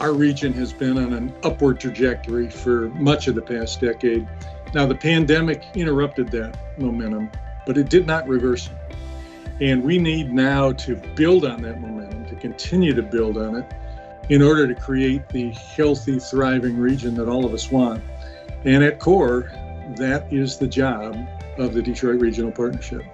Our region has been on an upward trajectory for much of the past decade. Now, the pandemic interrupted that momentum, but it did not reverse it. And we need now to build on that momentum, to continue to build on it in order to create the healthy, thriving region that all of us want. And at core, that is the job of the Detroit Regional Partnership.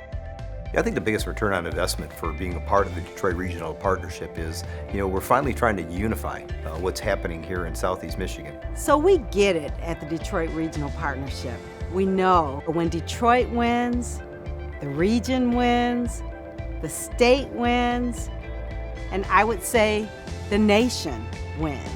Yeah, I think the biggest return on investment for being a part of the Detroit Regional Partnership is, we're finally trying to unify what's happening here in Southeast Michigan. So we get it at the Detroit Regional Partnership. We know when Detroit wins, the region wins, the state wins, and I would say the nation wins.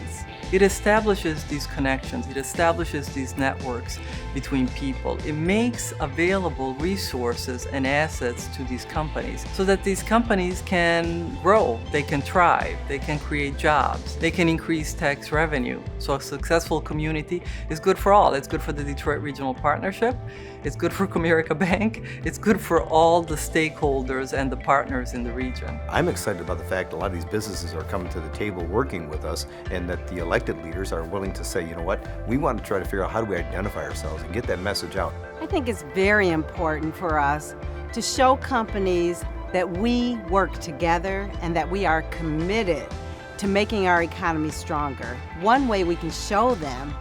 It establishes these connections, it establishes these networks between people. It makes available resources and assets to these companies so that these companies can grow, they can thrive, they can create jobs, they can increase tax revenue. So a successful community is good for all. It's good for the Detroit Regional Partnership, it's good for Comerica Bank, it's good for all the stakeholders and the partners in the region. I'm excited about the fact that a lot of these businesses are coming to the table working with us, and that the elected leaders are willing to say, you know what, we want to try to figure out how do we identify ourselves and get that message out. I think it's very important for us to show companies that we work together and that we are committed to making our economy stronger. One way we can show them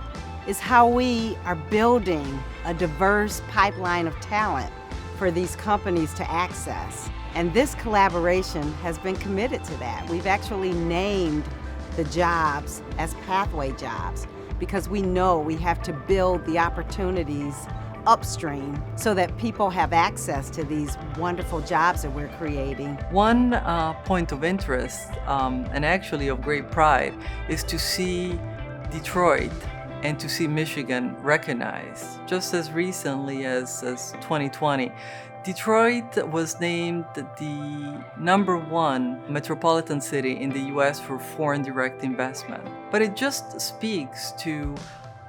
is how we are building a diverse pipeline of talent for these companies to access. And this collaboration has been committed to that. We've actually named the jobs as pathway jobs because we know we have to build the opportunities upstream so that people have access to these wonderful jobs that we're creating. One point of interest and actually of great pride is to see Detroit and to see Michigan recognized. Just as recently as 2020, Detroit was named the #1 metropolitan city in the US for foreign direct investment. But it just speaks to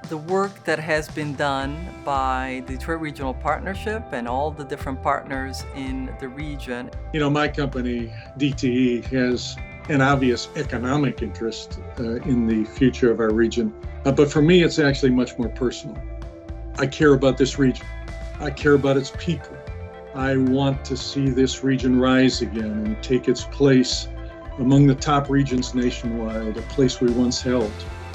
the work that has been done by the Detroit Regional Partnership and all the different partners in the region. My company, DTE, has an obvious economic interest in the future of our region. But for me, it's actually much more personal. I care about this region. I care about its people. I want to see this region rise again and take its place among the top regions nationwide, a place we once held.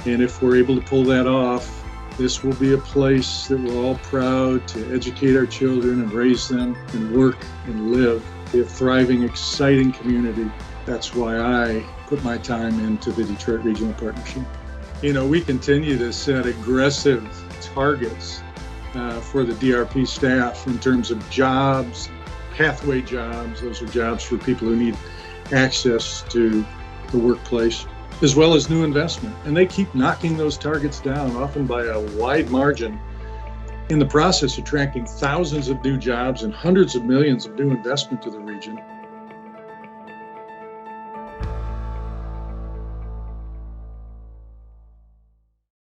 And if we're able to pull that off, this will be a place that we're all proud to educate our children and raise them and work and live. Be a thriving, exciting community. That's why I put my time into the Detroit Regional Partnership. We continue to set aggressive targets for the DRP staff in terms of jobs, pathway jobs. Those are jobs for people who need access to the workplace, as well as new investment. And they keep knocking those targets down, often by a wide margin, in the process attracting thousands of new jobs and hundreds of millions of new investment to the region.